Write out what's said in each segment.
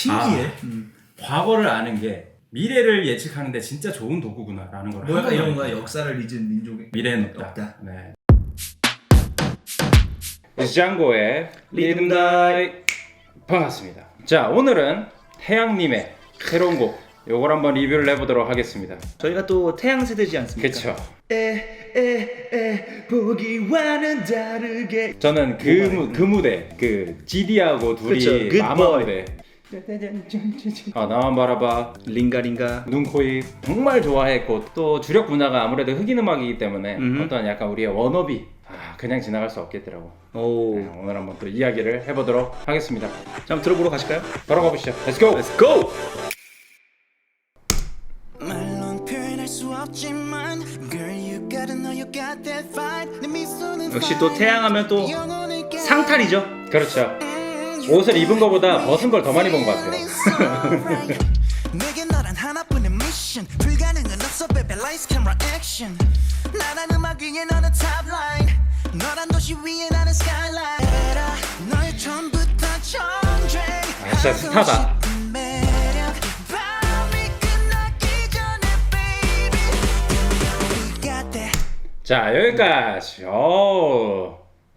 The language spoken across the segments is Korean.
신기해. 과거를 아는 게 미래를 예측하는데 진짜 좋은 도구구나라는 걸 뭐야 이런 거야. 역사를 잊은 민족의 미래는 없다. 없다. 네. 장고의 리듬다이 반갑습니다. 자, 오늘은 태양님의 새로운 곡 요걸 한번 리뷰를 해보도록 하겠습니다. 저희가 또 태양 세대지 않습니까? 그쵸. 보기와는 다르게. 저는 그 무대 그 GD하고 둘이 그쵸, 마마 굿보이. 무대 나만 바라봐 링가링가. 눈, 코, 입 정말 좋아했고 또 주력 분야가 아무래도 흑인 음악이기 때문에 어떤 약간 우리의 워너비 그냥 지나갈 수 없겠더라고. 오. 네, 오늘 한번 또 이야기를 해보도록 하겠습니다. 자, 한번 들어보러 가실까요? 바로 가보시죠. Let's go! Let's go! 말론 표현할 수 없지만 Girl you gotta know you got that fight 내 미소는 역시 또 태양하면 또 상탈이죠. 그렇죠. 옷을 입은 거보다 벗은 걸 더 많이 본 것 같아요. 내게 너란 하나뿐의 미션 불가능은 없어 baby lights camera action 나란 음악 위에 너는 top line 너란 도시 위에 나는 skyline 널 처음부터 전쟁 진짜 스타다. 매력 밤이 끝나기 전에 baby we got that 자, 여기까지.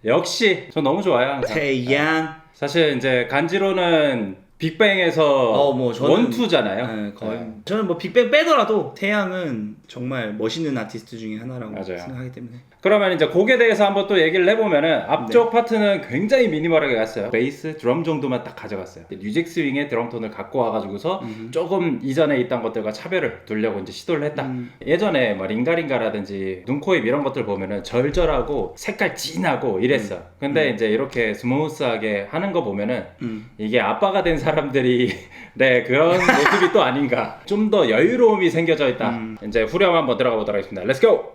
역시 저 너무 좋아요. 항상. 태양. 사실 이제 간지로는 빅뱅에서 뭐 저는 원투잖아요. 네, 거의. 저는 뭐 빅뱅 빼더라도 태양은 정말 멋있는 아티스트 중에 하나라고 맞아요. 생각하기 때문에. 그러면 이제 곡에 대해서 한번 또 얘기를 해보면은 앞쪽 파트는 굉장히 미니멀하게 갔어요. 베이스, 드럼 정도만 딱 가져갔어요. 뉴잭 스윙의 드럼 톤을 갖고 와가지고서 조금 이전에 있던 것들과 차별을 두려고 이제 시도를 했다. 예전에 뭐 링가링가라든지 눈코입 이런 것들 보면은 절절하고 색깔 진하고 이랬어. 근데 이제 이렇게 스무스하게 하는 거 보면은 이게 아빠가 된 사람들이 네 그런 모습이 또 아닌가. 좀 더 여유로움이 생겨져 있다. 이제 후렴 한번 들어가 보도록 하겠습니다. Let's go!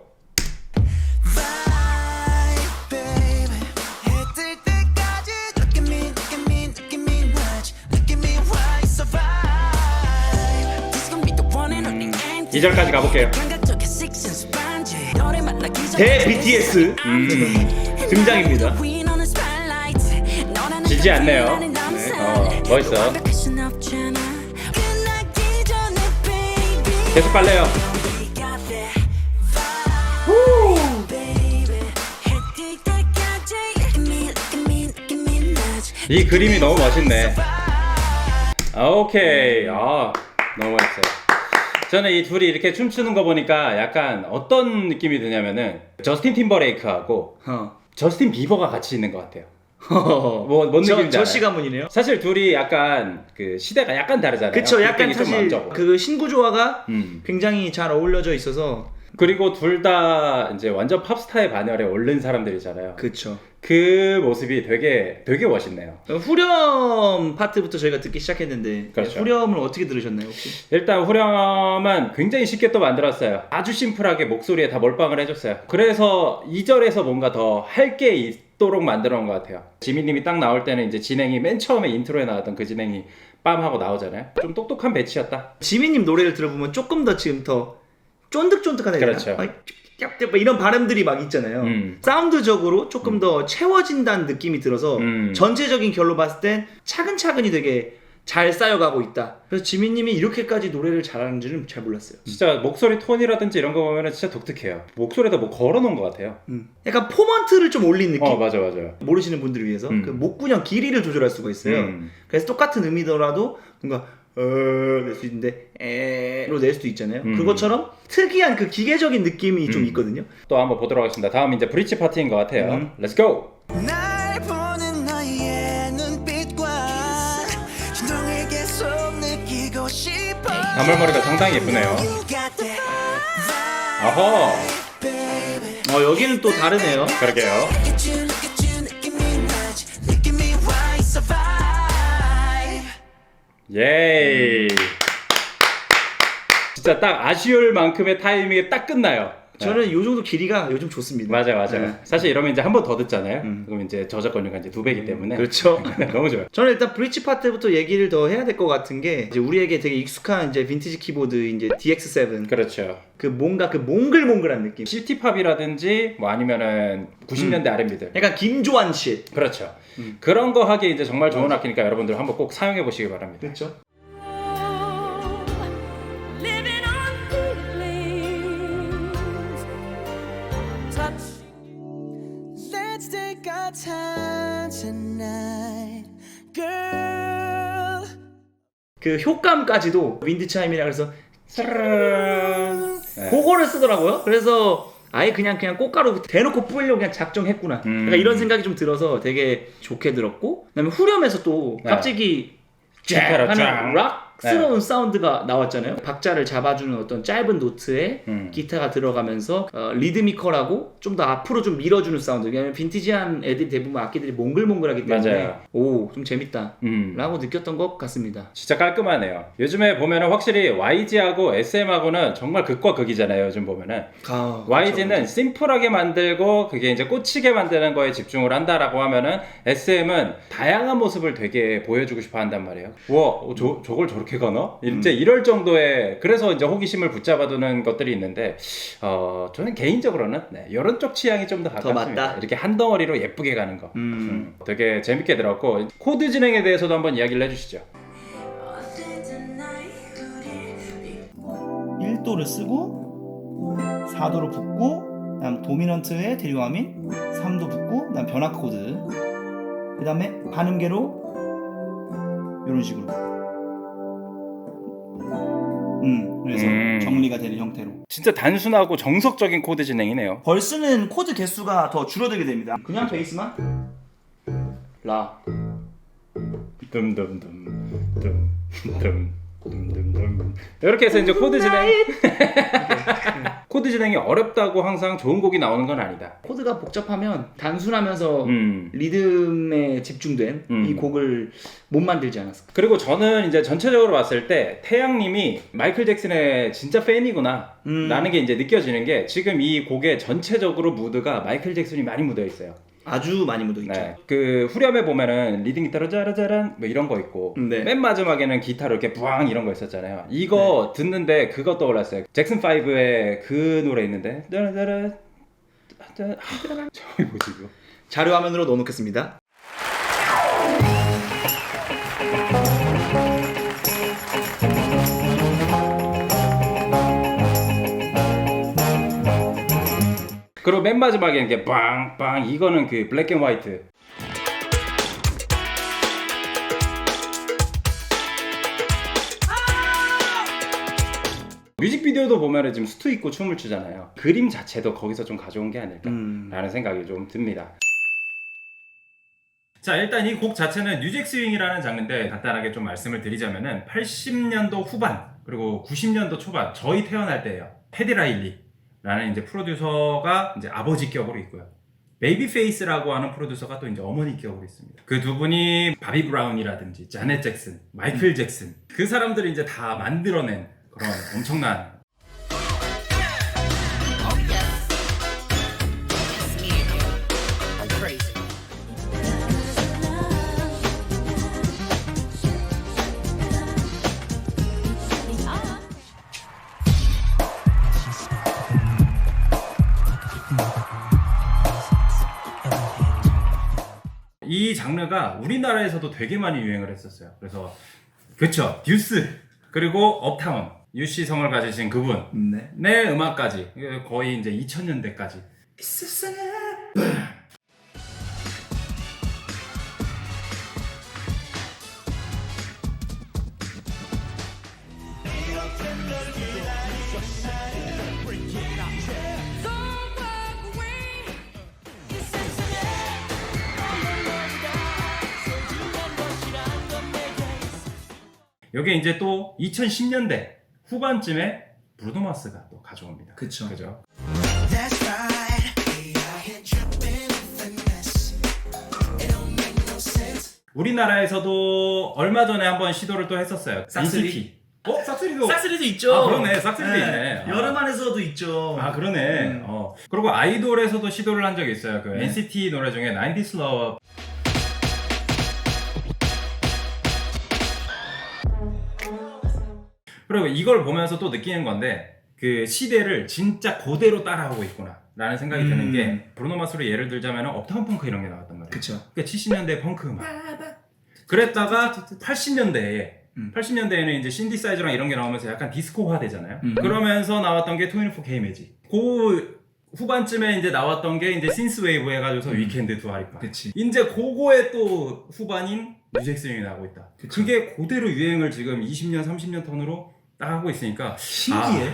이절까지 가볼게요. 대 BTS 등장입니다. 지지 않네요. 네. 멋있어. 계속 빨래요. 이 그림이 너무 멋있네. 오케이. 너무 멋있어요. 저는 이 둘이 이렇게 춤추는 거 보니까 약간 어떤 느낌이 드냐면은 저스틴 팀버레이크하고 저스틴 비버가 같이 있는 것 같아요. 뭔 느낌인지 알아요? 저씨 가문이네요. 사실 둘이 약간 그 시대가 약간 다르잖아요. 그쵸, 약간 빅뱅이 좀 사실 먼저고. 그 신구조화가 굉장히 잘 어울려져 있어서. 그리고 둘 다 이제 완전 팝스타의 반열에 오른 사람들이잖아요. 그쵸. 그 모습이 되게 멋있네요. 후렴 파트부터 저희가 듣기 시작했는데 그렇죠. 후렴을 어떻게 들으셨나요 혹시? 일단 후렴은 굉장히 쉽게 또 만들었어요. 아주 심플하게 목소리에 다 몰빵을 해줬어요. 그래서 2절에서 뭔가 더 할 게 있도록 만들어 놓은 것 같아요. 지민님이 딱 나올 때는 이제 진행이 맨 처음에 인트로에 나왔던 그 진행이 빰 하고 나오잖아요. 좀 똑똑한 배치였다. 지민님 노래를 들어보면 조금 더 지금 더 쫀득쫀득한 애들. 그렇죠. 이런 발음들이 막 있잖아요. 사운드적으로 조금 더 채워진다는 느낌이 들어서 전체적인 결로 봤을 땐 차근차근히 되게 잘 쌓여가고 있다. 그래서 지민님이 이렇게까지 노래를 잘하는 줄은 잘 몰랐어요. 진짜 목소리 톤이라든지 이런 거 보면 진짜 독특해요. 목소리에다 뭐 걸어놓은 것 같아요. 약간 포먼트를 좀 올린 느낌? 맞아요. 모르시는 분들을 위해서 그 목구녕 길이를 조절할 수가 있어요. 그래서 똑같은 음이더라도 뭔가 낼 수 있는데 로 낼 수도 있잖아요. 그것처럼 특이한 그 기계적인 느낌이 좀 있거든요. 또 한번 보도록 하겠습니다. 다음 이제 브릿지 파트인 것 같아요. Let's go! 날 보는 너의 눈빛과 진동을 계속 느끼고 싶어 단물머리가 상당히 예쁘네요. You got that 어허! baby 여기는 또 다르네요. 그러게요. Look at you, 느낌이 나지 느낌이 why survive 예이! 진짜 딱 아쉬울 만큼의 타이밍에 딱 끝나요. 저는 이 정도 길이가 요즘 좋습니다. 맞아. 네. 사실 이러면 이제 한 번 더 듣잖아요. 그럼 이제 저작권료가 이제 2배이기 때문에. 그렇죠. 너무 좋아요. 저는 일단 브릿지 파트부터 얘기를 더 해야 될 것 같은 게 이제 우리에게 되게 익숙한 이제 빈티지 키보드 이제 DX7 그렇죠. 그 뭔가 그 몽글몽글한 느낌. 시티팝이라든지 뭐 아니면은 90년대 R&B들. 약간 김조한 씨. 그렇죠. 그런 거 하기에 이제 정말 좋은 악기니까 여러분들 한번 꼭 사용해 보시기 바랍니다. 그렇죠. Living on feelings. Touch. Let's take our time tonight, girl. 그 효감까지도 윈드 차임이라 그래서 짜란. 그거를 쓰더라고요. 그래서 아예 그냥 꽃가루 대놓고 뿌리려고 그냥 작정했구나. 그러니까 이런 생각이 좀 들어서 되게 좋게 들었고, 그다음에 후렴에서 또 네. 갑자기 쫙 하는 쫙. 락스러운 사운드가 나왔잖아요. 박자를 잡아주는 어떤 짧은 노트에 기타가 들어가면서 리드미컬하고 좀 더 앞으로 좀 밀어주는 사운드. 왜냐면 빈티지한 애들이 대부분 악기들이 몽글몽글하기 때문에 맞아요. 오, 좀 재밌다 라고 느꼈던 것 같습니다. 진짜 깔끔하네요. 요즘에 보면은 확실히 YG하고 SM하고는 정말 극과 극이잖아요. 요즘 보면은 YG는 심플하게 만들고 그게 이제 꽂히게 만드는 거에 집중을 한다라고 하면은 SM은 다양한 모습을 되게 보여주고 싶어 한단 말이에요. 우와, 저걸 저렇게 가나? 이제 이럴 정도의, 그래서 이제 호기심을 붙잡아두는 것들이 있는데 저는 개인적으로는 이런 쪽 취향이 좀 더 가깝습니다. 맞다. 이렇게 한 덩어리로 예쁘게 가는 거. 되게 재밌게 들었고, 코드 진행에 대해서도 한번 이야기를 해주시죠. 1도를 쓰고 4도로 붓고, 그다음 도미넌트의 데리와민 3도 붓고, 그다음 변화 코드, 그다음에 반음계로 이런 식으로. 그래서 정리가 되는 형태로. 진짜 단순하고 정석적인 코드 진행이네요. 벌스는 코드 개수가 더 줄어들게 됩니다. 그냥 베이스만 라. 이렇게 해서 이제 코드 진행. 코드 진행이 어렵다고 항상 좋은 곡이 나오는 건 아니다. 코드가 복잡하면 단순하면서 음. 리듬에 집중된 이 곡을 못 만들지 않았을까. 그리고 저는 이제 전체적으로 봤을 때 태양님이 마이클 잭슨의 진짜 팬이구나 라는 게 이제 느껴지는 게, 지금 이 곡의 전체적으로 무드가 마이클 잭슨이 많이 묻어 있어요. 아주 많이 묻어 있죠. 네. 그 후렴에 보면은 리딩 기타로 짜라짜란 뭐 이런 거 있고, 네. 맨 마지막에는 기타로 이렇게 부앙 이런 거 있었잖아요. 이거 듣는데 그거 떠올랐어요. 잭슨 5의 그 노래 있는데 짜라짜라 저기 뭐지 이거? 자료 화면으로 넣어놓겠습니다. 그리고 맨 마지막에 이렇게 빵빵, 이거는 그 블랙 앤 화이트. 뮤직비디오도 보면은 지금 수트 입고 춤을 추잖아요. 그림 자체도 거기서 좀 가져온 게 아닐까라는 생각이 좀 듭니다. 자, 일단 이 곡 자체는 뉴잭 스윙이라는 장르인데, 간단하게 좀 말씀을 드리자면은 80년도 후반 그리고 90년도 초반, 저희 태어날 때예요. 테디 라일리라는 이제 프로듀서가 이제 아버지 격으로 있고요. 베이비페이스라고 하는 프로듀서가 또 이제 어머니 격으로 있습니다. 그 두 분이 바비 브라운이라든지 자넷 잭슨, 마이클 잭슨, 그 사람들이 이제 다 만들어낸 그런 엄청난 이 장르가 우리나라에서도 되게 많이 유행을 했었어요. 그래서 그쵸, 듀스 그리고 업타운, 유씨성을 가지신 그분 네 음악까지 거의 이제 2000년대까지 여기 이제 또 2010년대 후반쯤에 브루노 마스가 또 가져옵니다. 그쵸. 그죠? That's right. We out here dripping with finesse. It don't make no sense. 우리나라에서도 얼마 전에 한번 시도를 또 했었어요. 싹쓸이? NCT. 싹쓸이도. 싹쓸이도 있죠. 아, 그러네. 싹쓸이도 있네. 여름 안에서도 있죠. 아, 그러네. 그리고 아이돌에서도 시도를 한 적이 있어요. 그 네. NCT 노래 중에 90s Love. 그리고 이걸 보면서 또 느끼는 건데 그 시대를 진짜 그대로 따라하고 있구나 라는 생각이 드는 게 브루노 마스로 예를 들자면 업타운 펑크 이런 게 나왔단 말이에요. 그쵸. 그러니까 70년대 펑크 음악. 그랬다가 80년대에는 이제 신디사이저랑 이런 게 나오면서 약간 디스코화 되잖아요. 그러면서 나왔던 게 24K 매직. 그 후반쯤에 이제 나왔던 게 이제 신스 웨이브 해가지고서 위켄드 두아리파. 그치. 이제 그거에 또 후반인 뮤직스윙이 나오고 있다. 그쵸. 그게 그대로 유행을 지금 20년, 30년 턴으로 딱 하고 있으니까 신기해.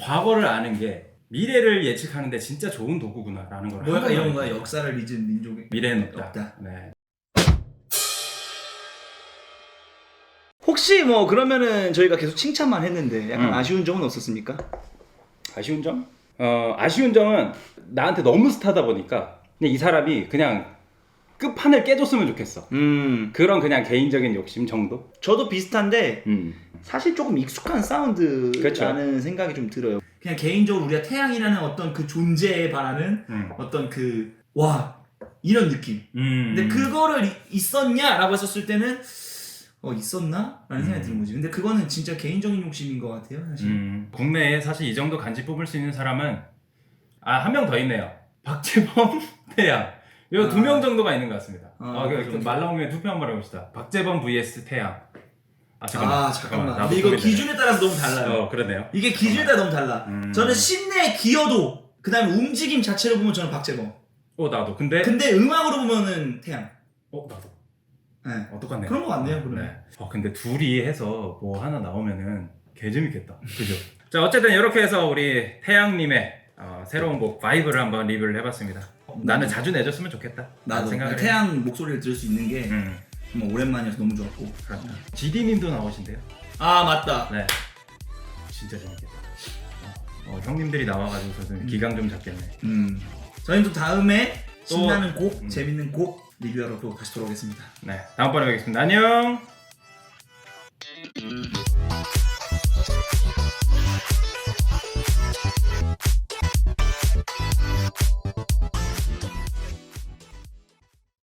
과거를 아는 게 미래를 예측하는데 진짜 좋은 도구구나라는 걸 뭐야 한번 이런 알게 거야. 돼요. 역사를 잊은 민족의 미래는 없다. 없다. 네. 혹시 뭐 그러면은 저희가 계속 칭찬만 했는데 약간 아쉬운 점은 없었습니까? 아쉬운 점? 아쉬운 점은 나한테 너무 스타다 보니까 그냥 이 사람이 그냥 끝판을 깨줬으면 좋겠어. 그런 그냥 개인적인 욕심 정도? 저도 비슷한데 사실 조금 익숙한 사운드라는 그쵸. 생각이 좀 들어요. 그냥 개인적으로 우리가 태양이라는 어떤 그 존재에 바라는 어떤 그 와 이런 느낌. 근데 그거를 있었냐라고 했었을 때는 있었나? 라는 생각이 드는 거지. 근데 그거는 진짜 개인적인 욕심인 것 같아요, 사실. 국내에 사실 이 정도 간지 뽑을 수 있는 사람은 한 명 더 있네요. 박재범, 태양. 요 2명 정도가 있는 것 같습니다. 말 나온 김에 투표 한번 해봅시다. 박재범 vs 태양. 잠깐만. 나도 근데 이거 고민되네. 기준에 따라서 너무 달라요. 그러네요. 이게 기준에 따라 너무 달라. 저는 신내 기여도, 그 다음에 움직임 자체로 보면 저는 박재범. 나도. 근데 음악으로 보면은 태양. 나도. 네. 똑같네요. 그런 거 같네요, 그러면. 네. 근데 둘이 해서 뭐 하나 나오면은 개 재밌겠다. 그죠? 자, 어쨌든 이렇게 해서 우리 태양님의 새로운 곡 바이브를 한번 리뷰를 해봤습니다. 나는 자주 내줬으면 좋겠다. 나도 생각을 태양 목소리를 들을 수 있는 게 정말 오랜만이어서 너무 좋았고. 그렇다. GD님도 나오신대요. 아 맞다. 네. 진짜 재밌겠다. 형님들이 나와가지고 좀 기강 좀 잡겠네. 저희는 또 다음에 또- 신나는 곡, 재밌는 곡 리뷰하러 또 다시 돌아오겠습니다. 네. 다음번에 뵙겠습니다. 안녕.